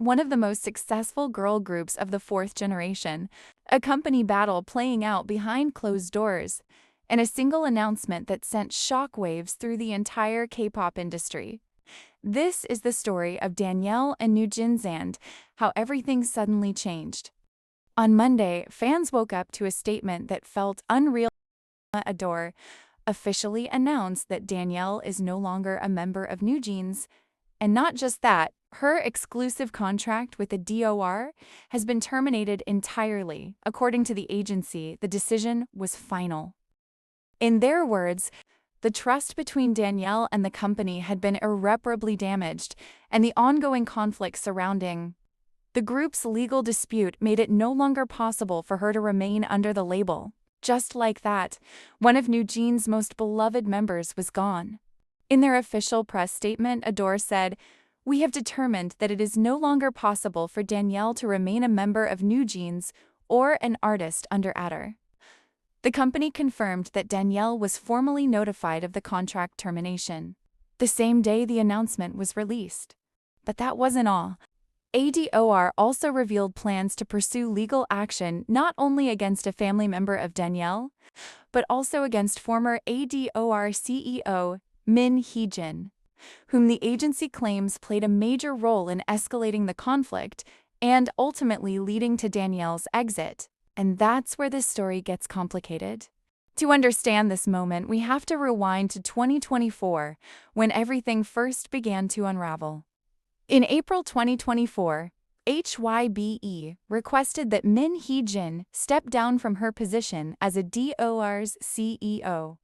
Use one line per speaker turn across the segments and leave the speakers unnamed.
one of the most successful girl groups of the fourth generation, a company battle playing out behind closed doors, and a single announcement that sent shockwaves through the entire K-pop industry. This is the story of Danielle and NewJeans and how everything suddenly changed. On Monday, fans woke up to a statement that felt unreal. ADOR officially announced that Danielle is no longer a member of NewJeans, and not just that, her exclusive contract with the DOR has been terminated entirely. According to the agency, the decision was final. In their words, the trust between Danielle and the company had been irreparably damaged, and the ongoing conflict surrounding the group's legal dispute made it no longer possible for her to remain under the label. Just like that, one of NewJeans' most beloved members was gone. In their official press statement, ADOR said, "We have determined that it is no longer possible for Danielle to remain a member of NewJeans or an artist under ADOR." The company confirmed that Danielle was formally notified of the contract termination the same day the announcement was released. But that wasn't all. ADOR also revealed plans to pursue legal action not only against a family member of Danielle, but also against former ADOR CEO Min Hee-jin, whom the agency claims played a major role in escalating the conflict and ultimately leading to Danielle's exit. And that's where this story gets complicated. To understand this moment, we have to rewind to 2024, when everything first began to unravel. In April 2024, HYBE requested that Min Hee-jin step down from her position as ADOR's CEO.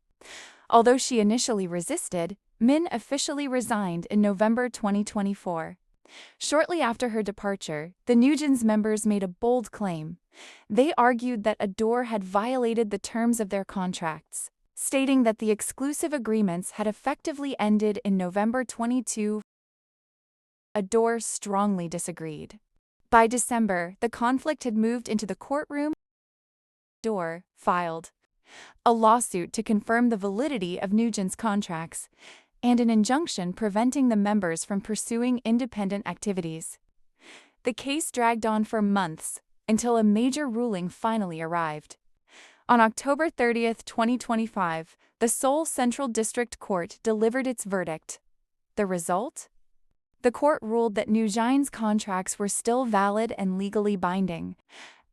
Although she initially resisted, Min officially resigned in November 2024. Shortly after her departure, the NewJeans members made a bold claim. They argued that ADOR had violated the terms of their contracts, stating that the exclusive agreements had effectively ended in November 2022. ADOR strongly disagreed. By December, the conflict had moved into the courtroom. ADOR filed a lawsuit to confirm the validity of NewJeans' contracts and an injunction preventing the members from pursuing independent activities. The case dragged on for months until a major ruling finally arrived. On October 30, 2025, the Seoul Central District Court delivered its verdict. The result? The court ruled that NewJeans' contracts were still valid and legally binding,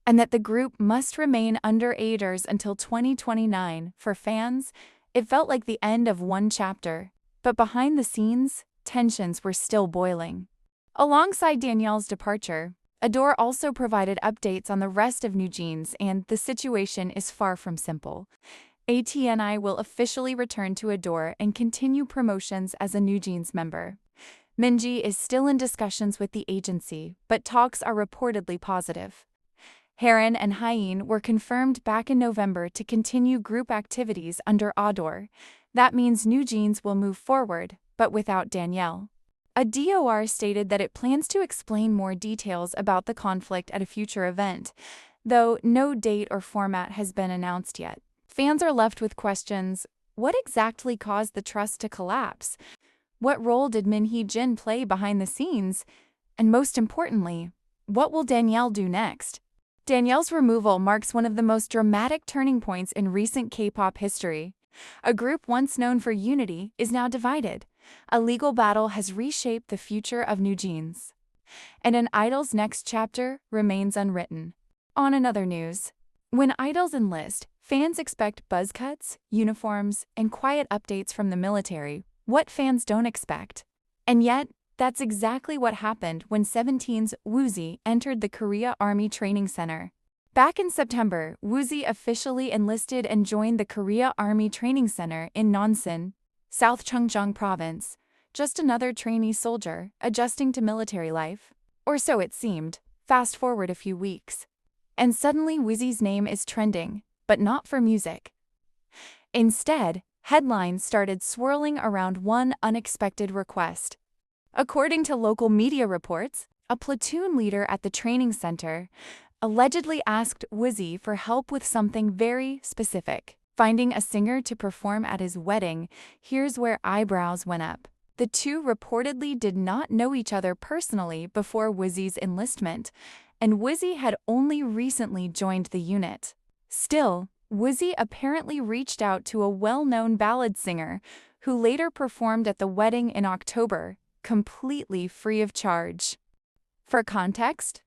and that the group must remain under ADOR's until 2029. For fans, it felt like the end of one chapter, but behind the scenes, tensions were still boiling. Alongside Danielle's departure, ADOR also provided updates on the rest of NewJeans, and the situation is far from simple. ATNI will officially return to ADOR and continue promotions as a NewJeans member. Minji is still in discussions with the agency, but talks are reportedly positive. Haran and Hyeen were confirmed back in November to continue group activities under ADOR. That means NewJeans will move forward, but without Danielle. ADOR stated that it plans to explain more details about the conflict at a future event, though no date or format has been announced yet. Fans are left with questions: what exactly caused the trust to collapse? What role did Min Hee-jin play behind the scenes? And most importantly, what will Danielle do next? Danielle's removal marks one of the most dramatic turning points in recent K-pop history. A group once known for unity is now divided. A legal battle has reshaped the future of NewJeans. And an idol's next chapter remains unwritten. On another news, when idols enlist, fans expect buzz cuts, uniforms, and quiet updates from the military. What fans don't expect. And yet, that's exactly what happened when 17's Woozi entered the Korea Army Training Center. Back in September, Woozi officially enlisted and joined the Korea Army Training Center in Nonsan, South Chungcheong Province. Just another trainee soldier, adjusting to military life. Or so it seemed. Fast forward a few weeks. And suddenly Woozi's name is trending, but not for music. Instead, headlines started swirling around one unexpected request. According to local media reports, a platoon leader at the training center allegedly asked Woozi for help with something very specific: finding a singer to perform at his wedding. Here's where eyebrows went up. the two reportedly did not know each other personally before Woozi's enlistment, and Woozi had only recently joined the unit. Still, Woozi apparently reached out to a well-known ballad singer who later performed at the wedding in October, completely free of charge. For context,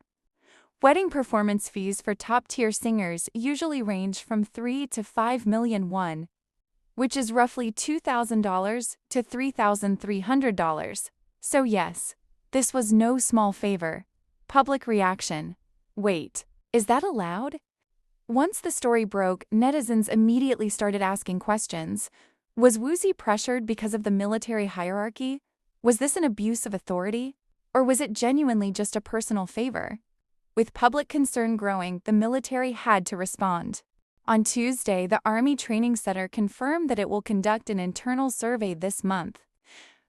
wedding performance fees for top-tier singers usually range from 3 to 5 million won, which is roughly $2,000 to $3,300. So yes, this was no small favor. Public reaction. Wait, is that allowed? Once the story broke, netizens immediately started asking questions. Was Woozi pressured because of the military hierarchy? Was this an abuse of authority? Or was it genuinely just a personal favor? With public concern growing, the military had to respond. On Tuesday, the Army Training Center confirmed that it will conduct an internal survey this month.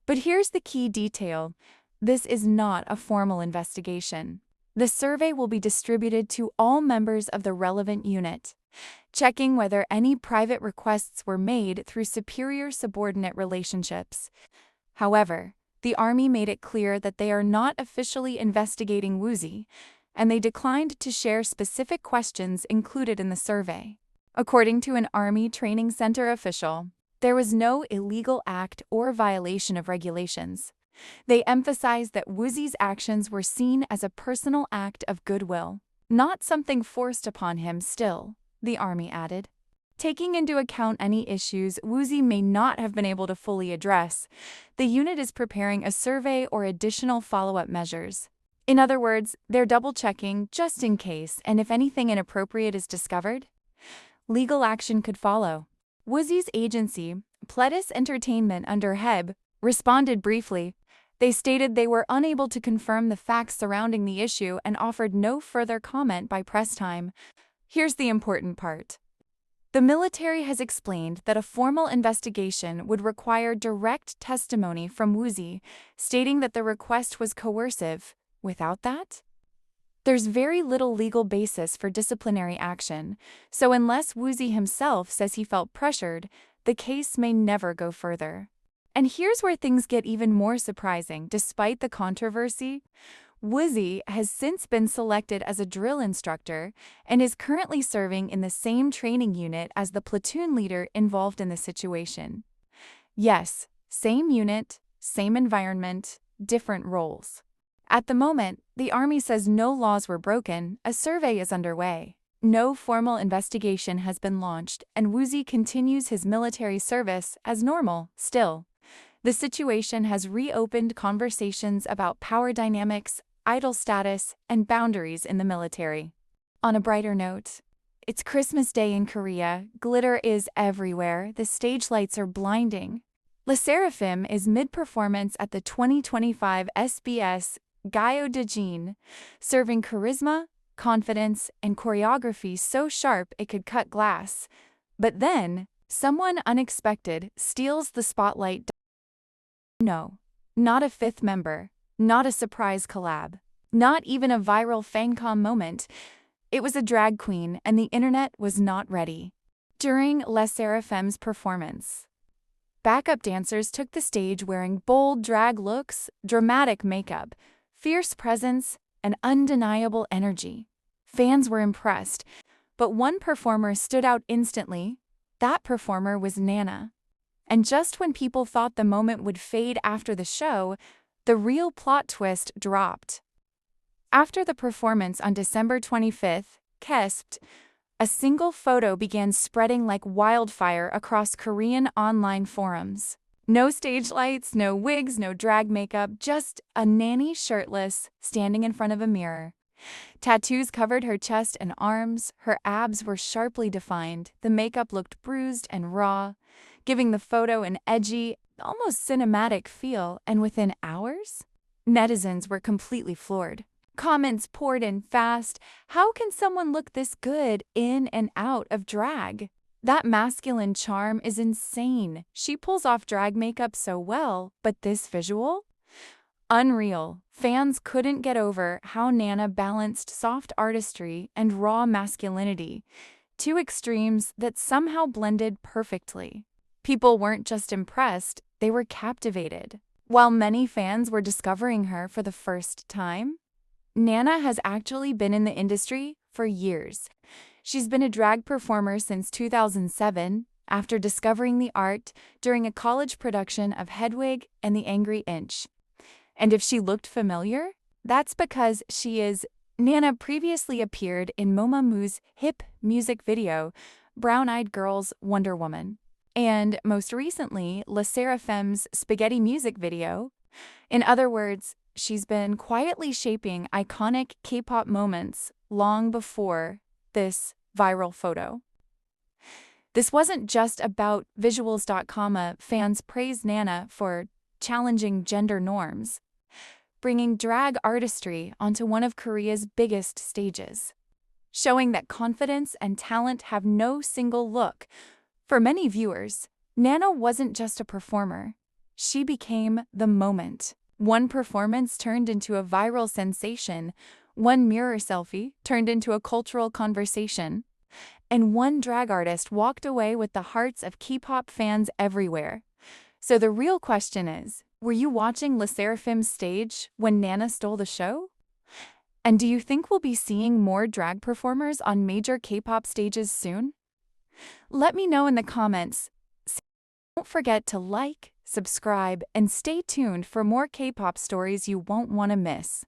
But here's the key detail. This is not a formal investigation. The survey will be distributed to all members of the relevant unit, checking whether any private requests were made through superior-subordinate relationships. However, the Army made it clear that they are not officially investigating Woozi, and they declined to share specific questions included in the survey. According to an Army Training Center official, there was no illegal act or violation of regulations. They emphasized that Woozi's actions were seen as a personal act of goodwill, not something forced upon him still, the Army added. Taking into account any issues Woozi may not have been able to fully address, the unit is preparing a survey or additional follow-up measures. In other words, they're double-checking just in case, and if anything inappropriate is discovered, legal action could follow. Woozi's agency, Pledis Entertainment under Heb, responded briefly. They stated they were unable to confirm the facts surrounding the issue and offered no further comment by press time. Here's the important part. The military has explained that a formal investigation would require direct testimony from Woozi, stating that the request was coercive. Without that, there's very little legal basis for disciplinary action, so unless Woozi himself says he felt pressured, the case may never go further. And here's where things get even more surprising. Despite the controversy, Woozi has since been selected as a drill instructor and is currently serving in the same training unit as the platoon leader involved in the situation. Yes, same unit, same environment, different roles. At the moment, the Army says no laws were broken. A survey is underway. No formal investigation has been launched, and Woozi continues his military service as normal still. The situation has reopened conversations about power dynamics, idol status, and boundaries in the military. On a brighter note, it's Christmas Day in Korea. Glitter is everywhere. The stage lights are blinding. Leseraffim is mid-performance at the 2025 SBS GAYO DAJEON, serving charisma, confidence, and choreography so sharp it could cut glass. But then, someone unexpected steals the spotlight. No, not a fifth member, not a surprise collab, not even a viral fancam moment. It was a drag queen, and the internet was not ready. During Leseraffim's performance, backup dancers took the stage wearing bold drag looks, dramatic makeup, fierce presence, and undeniable energy. Fans were impressed, but one performer stood out instantly. That performer was Nana. And just when people thought the moment would fade after the show, the real plot twist dropped. After the performance on December 25th, KPop, a single photo began spreading like wildfire across Korean online forums. No stage lights, no wigs, no drag makeup, just a nanny shirtless, standing in front of a mirror. Tattoos covered her chest and arms, her abs were sharply defined, the makeup looked bruised and raw, giving the photo an edgy, almost cinematic feel, and within hours, netizens were completely floored. Comments poured in fast. How can someone look this good in and out of drag? That masculine charm is insane. She pulls off drag makeup so well, but this visual? Unreal. Fans couldn't get over how Nana balanced soft artistry and raw masculinity, two extremes that somehow blended perfectly. People weren't just impressed, they were captivated. While many fans were discovering her for the first time, Nana has actually been in the industry for years. She's been a drag performer since 2007 after discovering the art during a college production of Hedwig and the Angry Inch. And if she looked familiar, that's because she is. Nana previously appeared in Momamoo's hip music video, Brown Eyed Girl's Wonder Woman, and most recently, Leseraffim's Spaghetti music video. In other words, she's been quietly shaping iconic K-pop moments long before this viral photo. This wasn't just about visuals.com. Fans praised Nana for challenging gender norms, bringing drag artistry onto one of Korea's biggest stages, showing that confidence and talent have no single look. For many viewers, Nana wasn't just a performer. She became the moment. One performance turned into a viral sensation, one mirror selfie turned into a cultural conversation, and one drag artist walked away with the hearts of K-pop fans everywhere. So the real question is, were you watching Leseraffim's stage when Nana stole the show? And do you think we'll be seeing more drag performers on major K-pop stages soon? Let me know in the comments. Don't forget to like, subscribe, and stay tuned for more K-pop stories you won't want to miss.